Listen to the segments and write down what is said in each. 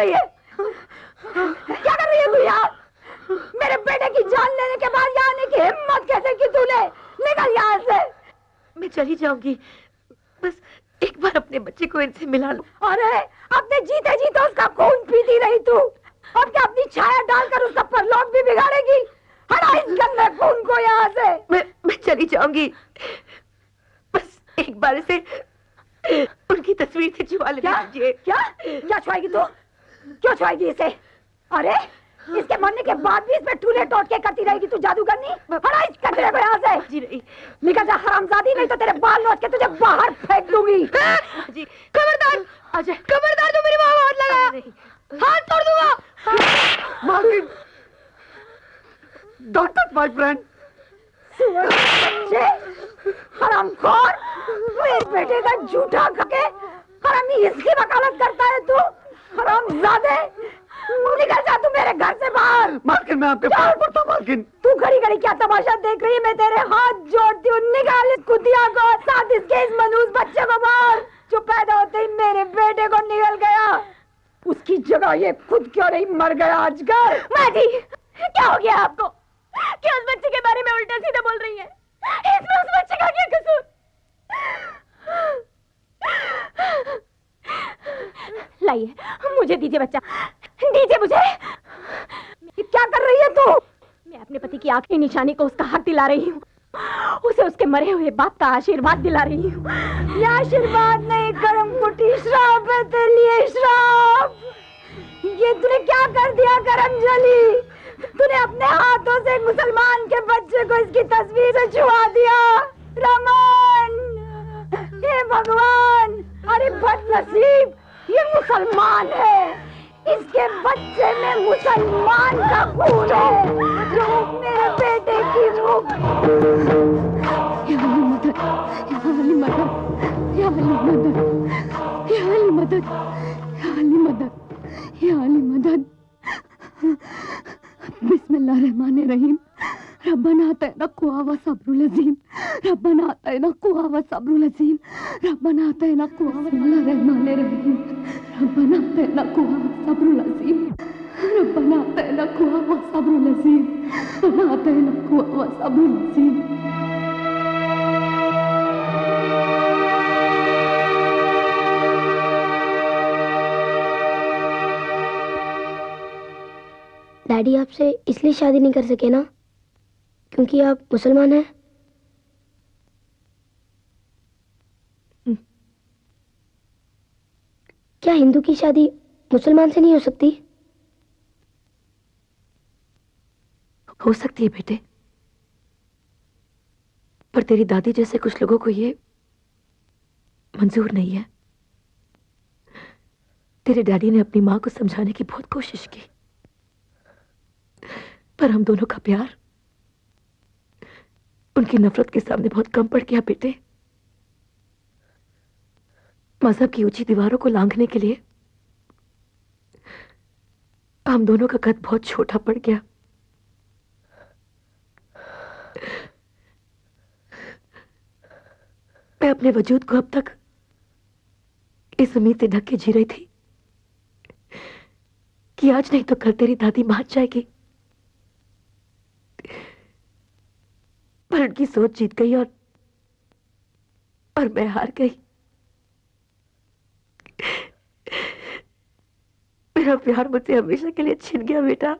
रही है? क्या कर रही है तू यहाँ? मेरे बेटे की जान लेने के बाद यहाँ आने की हिम्मत कैसे की तूने? निकल यहाँ से। मैं चली जाऊंगी, बस एक बार अपने बच्चे को इनसे मिला लो। अरे अपने जीते जीते उसका खून पीती रही तू, और क्या अपनी छाया डालकर उसका परलोक भी बिगाड़ेगी? हटा इस गंदे खून को यहाँ से। मैं चली जाऊंगी, बस एक बार से उनकी तस्वीर से छुआ ले दीजिए। क्या छुआएगी तू? क्यों छुआएगी इसे? अरे इसके मरने के बाद भी इसमें टूले टोटके करती रहेगी तू जादूगरनी? हटा इस कचरे को यहाँ से। जी नहीं। निकल जा हरामजादी, नहीं तो तेरे बाल नोच के तुझे बाहर फेंक दूंगी। जी खबरदार, अजय खबरदार, तू मेरी माँ को हाथ लगा, हाथ तोड़ दूंगा। मालकिन, डोंट टच माय फ्रेंड। हरामखोर, मेरे बेटे का झूठा खके हरामी, इसकी वकालत करता है तू? हरामजादे, निकल जा तू मेरे घर से बाहर। मालकिन मैं आपके पास पड़ता हूँ। मालकिन तू घड़ी घड़ी क्या तमाशा देख रही है? मैं तेरे हाथ जोड़ती हूँ, निकाल इस कुतिया को, साथ इसके इस मनूस बच्चे को बाहर, जो पैदा होते ही मेरे बेटे को निकल गया। उसकी जगह ये खुद क्यों नहीं मर गया आजकल? माँ जी, क्या हो गया आपको? क्या उस बच्चे के बारे में उल्टा सीधा बोल रही है? इसमें उस बच्चे का क्या कसूर? लाइए, मुझे दीजिए बच्चा, दीजिए मुझे। क्या कर रही है तू? मैं अपने पति की आखिरी निशानी को उसका हक दिला रही हूँ, उसे उसके मरे हुए बाप का आशीर्वाद दिला रही हूँ। ये आशीर्वाद नहीं, करम कुटी श्राप है तेरे लिए, श्राप। ये तूने क्या कर दिया करमजली? तूने अपने हाथों से एक मुसलमान के बच्चे को इसकी तस्वीर से छुआ दिया। रमन, हे भगवान, अरे बदनसीब, ये मुसलमान है, इसके बच्चे में मुसलमान का खून है, जो मेरे बेटे की रूह। या अली मदद, या अली मदद, या अली मदद, या अली मदद, या अली मदद। बिस्मिल्लाहिर्रहमानिर्रहीम। रब्बना आतना कुव्वा सब्रुल अज़ीम, रब्बना आतना कुव्वा सब्रुल अज़ीम, रब्बना आतना कुव्वा बिस्मिल्लाहिर्रहमानिर्रहीम, रब्बना आतना कुव्वा सब्रुल अज़ीम, रब्बना आतना कुव्वा सब्रुल अज़ीम, रब्बना आतना कुव्वा सब्रुल अज़ीम। डैडी आपसे इसलिए शादी नहीं कर सके ना क्योंकि आप मुसलमान हैं? क्या हिंदू की शादी मुसलमान से नहीं हो सकती? हो सकती है बेटे, पर तेरी दादी जैसे कुछ लोगों को ये मंजूर नहीं है। तेरे डैडी ने अपनी मां को समझाने की बहुत कोशिश की, पर हम दोनों का प्यार उनकी नफरत के सामने बहुत कम पड़ गया बेटे। मजहब की ऊंची दीवारों को लांघने के लिए हम दोनों का कद बहुत छोटा पड़ गया। मैं अपने वजूद को अब तक इस उम्मीद से ढक के जी रही थी कि आज नहीं तो कल तेरी दादी मान जाएगी, पर उनकी सोच जीत गई और मैं हार गई। मेरा प्यार मुझसे हमेशा के लिए छिन गया बेटा।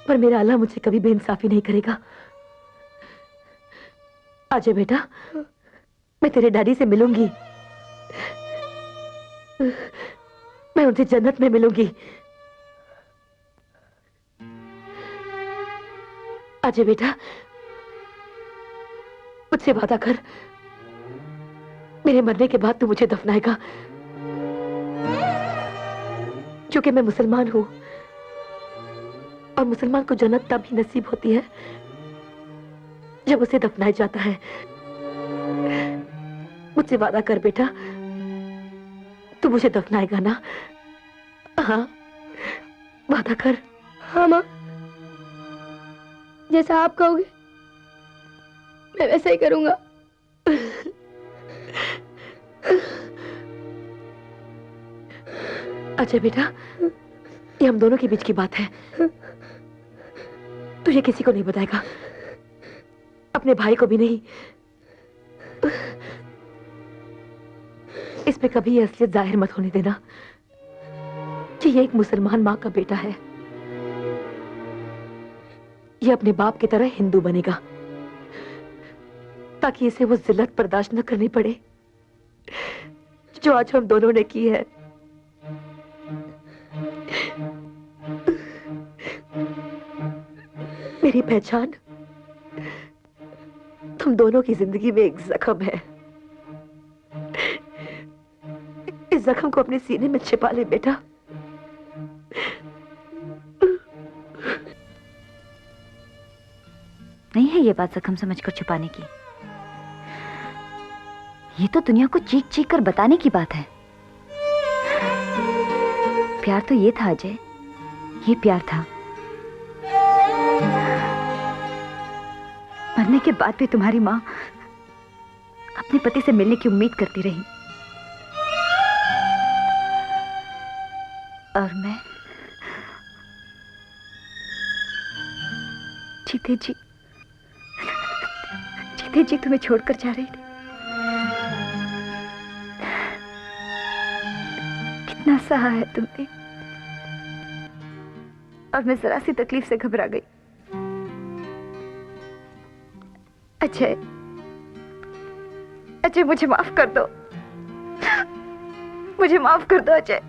पर मेरा अल्लाह मुझे कभी बेइंसाफी नहीं करेगा। आजा बेटा, मैं तेरे डैडी से मिलूंगी, मैं उनसे जन्नत में मिलूंगी। आजा बेटा, मुझसे वादा कर, मेरे मरने के बाद तू मुझे दफनाएगा, क्योंकि मैं मुसलमान हूं और मुसलमान को जन्नत तब ही नसीब होती है जब उसे दफनाया जाता है। मुझसे वादा कर बेटा, तू मुझे दफनाएगा ना? हाँ, वादा कर। हाँ माँ, जैसा आप कहोगे मैं वैसा ही करूंगा। अजय बेटा, ये हम दोनों के बीच की बात है। तू ये किसी को नहीं बताएगा, अपने भाई को भी नहीं। इस पे कभी ये असलियत जाहिर मत होने देना कि ये एक मुसलमान माँ का बेटा है। ये अपने बाप की तरह हिंदू बनेगा ताकि इसे वो जिल्लत बर्दाश्त न करनी पड़े जो आज हम दोनों ने की है। मेरी पहचान तुम दोनों की जिंदगी में एक जख्म है। इस जख्म को अपने सीने में छिपा ले बेटा। नहीं है ये बात जख्म समझकर छुपाने की, ये तो दुनिया को चीख चीख कर बताने की बात है। प्यार तो ये था अजय, ये प्यार था। मरने के बाद भी तुम्हारी माँ अपने पति से मिलने की उम्मीद करती रही, और मैं जीते जी तुम्हें छोड़कर जा रही थी। कितना सहा है तुमने, और मैं जरा सी तकलीफ से घबरा गई। अजय मुझे माफ कर दो, मुझे माफ कर दो अजय,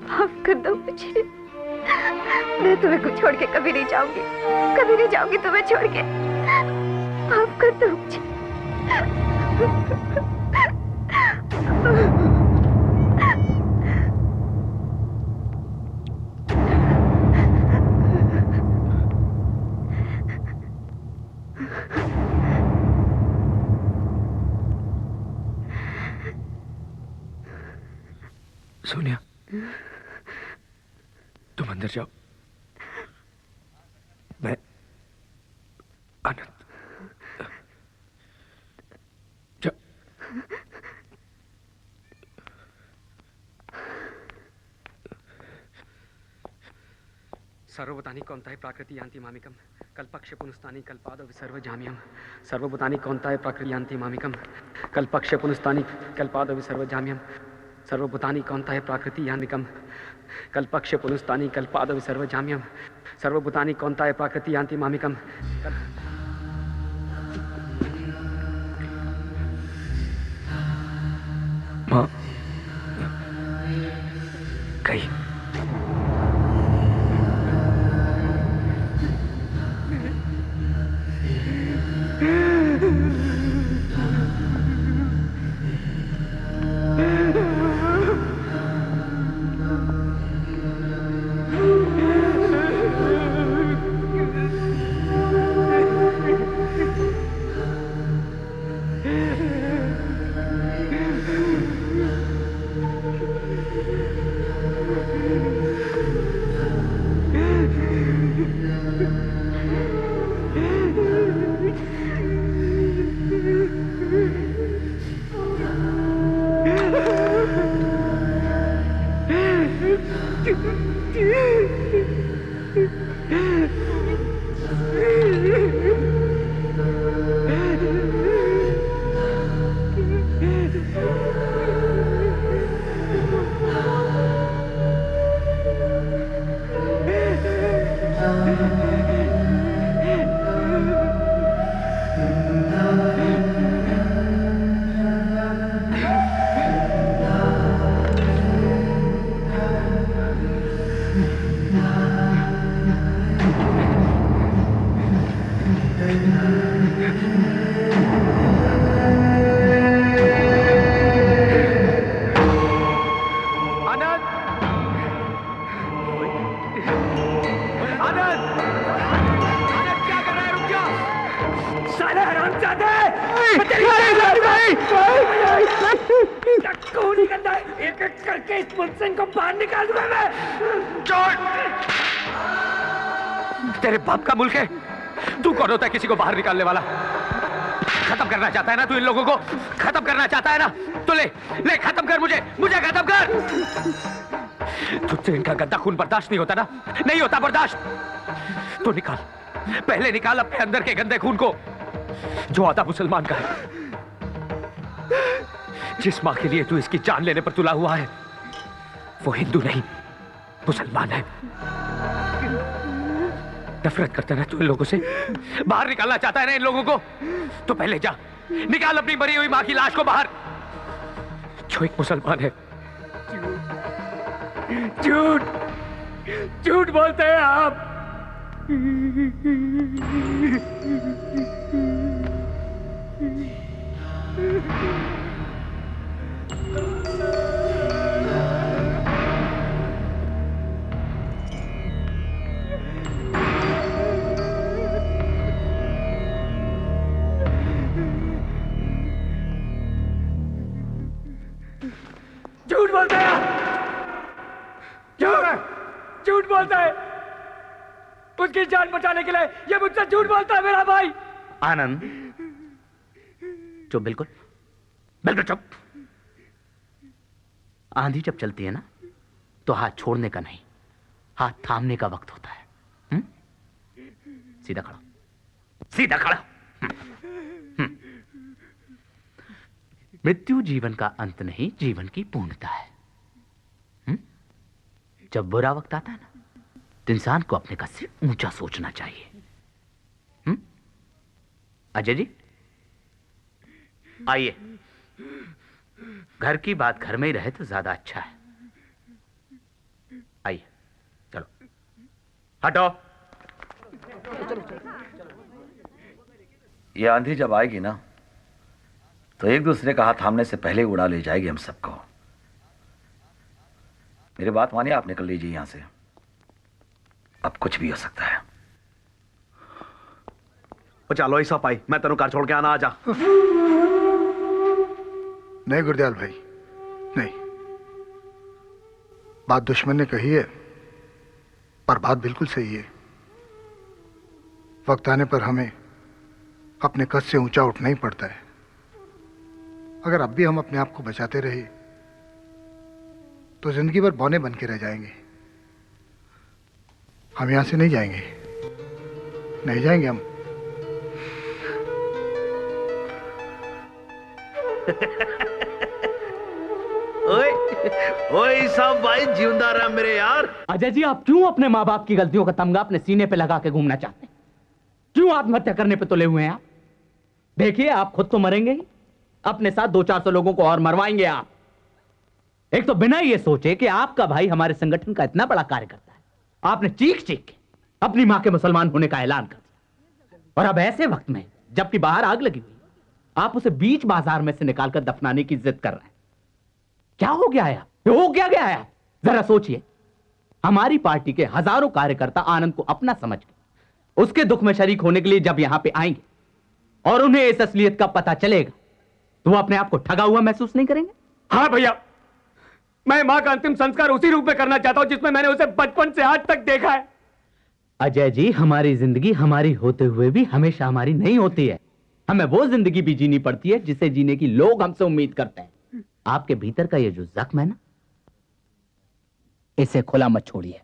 माफ कर दो मुझे। मैं तुम्हें छोड़ के कभी नहीं जाऊंगी, कभी नहीं जाऊंगी तुम्हें छोड़ के। माफ कर दो मुझे। सोनिया, तुम अंदर जाओ, मैं आनंद जा। सर्वभूतानि कौन्ताय प्राकृति यान्ति मामिकम् कल्पक्ष पुनस्तानि कल्पाद विसर्व जाम्यम्। सर्वभूतानि कौन्ताय प्राकृति यान्ति मामिकम् कल्पक्ष पुनस्तानि कल्पाद विसर्व जाम्यम्। सर्वभूतानि कौन्ताय प्राकृति यान्तिकम् कल्पक्ष पुनस्तानि कल्पाद विसर्व जाम्यम्। सर्वभूतानि कौन्ताय प्राकृति यान्ति मामिकम्। माँ कहीं तेरे बाप का मुल्क है, तू कौन होता है किसी को बाहर निकालने वाला? खत्म करना चाहता है ना तू इन लोगों को? खत्म करना चाहता है ना? तो ले ले खत्म कर मुझे खत्म कर। तुझसे इनका गंदा खून बर्दाश्त नहीं होता ना? नहीं होता बर्दाश्त? तो निकाल, पहले निकाल अपने अंदर के गंदे खून को जो आधा मुसलमान का है। जिस मां के लिए तू इसकी जान लेने पर तुला हुआ है वो हिंदू नहीं मुसलमान है। नफरत करता है तू इन लोगों से? बाहर निकालना चाहता है ना इन लोगों को? तो पहले जा निकाल अपनी मरी हुई मां की लाश को बाहर, जो एक मुसलमान है। झूठ झूठ बोलते हैं आप। झूठ बोलता है, झूठ बोलता है। उसकी जान बचाने के लिए ये मुझसे झूठ बोलता है मेरा भाई। आनंद चुप, बिल्कुल बिल्कुल चुप। आंधी जब चलती है ना तो हाथ छोड़ने का नहीं, हाथ थामने का वक्त होता है। सीधा खड़ा, सीधा खड़ा। मृत्यु जीवन का अंत नहीं, जीवन की पूर्णता है। जब बुरा वक्त आता है ना तो इंसान को अपने कद से ऊंचा सोचना चाहिए। अजय जी आइए, घर की बात घर में ही रहे तो ज्यादा अच्छा है। आइए, चलो हटो। ये आंधी जब आएगी ना तो एक दूसरे का हाथ थामने से पहले ही उड़ा ले जाएगी हम सबको। मेरी बात मानिए, आप निकल लीजिए यहां से। अब कुछ भी हो सकता है। चलो ऐसा पाई, मैं तेनों कार छोड़ के आना, आजा। नहीं गुरदयाल भाई, नहीं। बात दुश्मन ने कही है पर बात बिल्कुल सही है। वक्त आने पर हमें अपने कद से ऊंचा उठना ही पड़ता है। अगर अब भी हम अपने आप को बचाते रहे तो जिंदगी भर बौने बन के रह जाएंगे। हम यहां से नहीं जाएंगे, नहीं जाएंगे हम। ओए ओए सब भाई जिंदा रहा मेरे यार। अजय जी, आप क्यों अपने माँ बाप की गलतियों का तमगा अपने सीने पे लगा के घूमना चाहते हैं? क्यों आत्महत्या करने पे तुले हुए हैं आप? देखिए, आप खुद तो मरेंगे ही, अपने साथ 200-400 लोगों को और मरवाएंगे आप। एक तो बिना ये सोचे कि आपका भाई हमारे संगठन का इतना बड़ा कार्य करता है, आपने चीख चीख के अपनी मां के मुसलमान होने का ऐलान कर दिया। और अब ऐसे वक्त में जबकि बाहर आग लगी हुई, आप उसे बीच बाजार में से निकालकर दफनाने की जिद कर रहे हैं। क्या हो गया है? हो क्या गया है? जरा सोचिए। हमारी पार्टी के हजारों कार्यकर्ता आनंद को अपना समझ के उसके दुख में शरीक होने के लिए जब यहां पे आएंगे और उन्हें इस असलियत का पता चलेगा तो वो अपने आप को ठगा हुआ महसूस नहीं करेंगे? हाँ भैया, मैं मां का अंतिम संस्कार उसी रूप में करना चाहता हूं जिसमें मैंने उसे बचपन से आज तक देखा है। अजय जी, हमारी जिंदगी हमारी होते हुए भी हमेशा हमारी नहीं होती है। हमें वो जिंदगी भी जीनी पड़ती है जिसे जीने की लोग हमसे उम्मीद करते हैं। आपके भीतर का ये जो जख्म है ना, इसे खुला मत छोड़िए,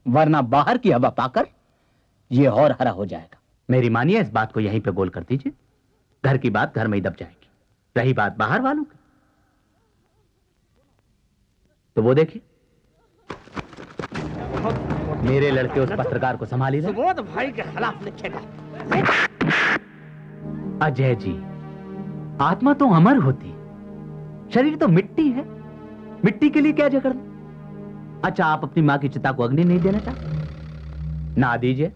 वरना बाहर की हवा पाकर ये और हरा हो जाएगा। मेरी मानिए, इस बात को यहीं पे गोल कर दीजिए। घर की बात घर में ही दब जाएगी। रही बात बाहर वालों की, तो वो देखिए, मेरे लड़के उस पत्रकार को संभाली रहे। सुबोध भाई के खिलाफ लिखेगा। अजय जी, आत्मा तो अमर होती, शरीर तो मिट्टी है। मिट्टी के लिए क्या झगड़ना? अच्छा, आप अपनी मां की चिता को अग्नि नहीं देना चाहते? ना दीजिए।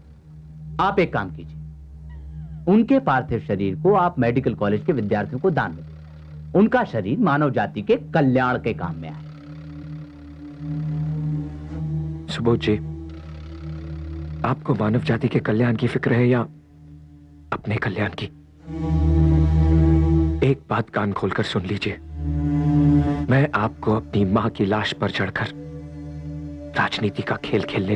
आप एक काम कीजिए, उनके पार्थिव शरीर को आप मेडिकल कॉलेज के विद्यार्थियों को दान में दें। उनका शरीर मानव जाति के कल्याण के काम में आए। सुबोध जी, आपको मानव जाति के कल्याण की फिक्र है या अपने कल्याण की? एक बात कान खोलकर सुन लीजिए, मैं आपको अपनी मां की लाश पर चढ़कर राजनीति का खेल खेलने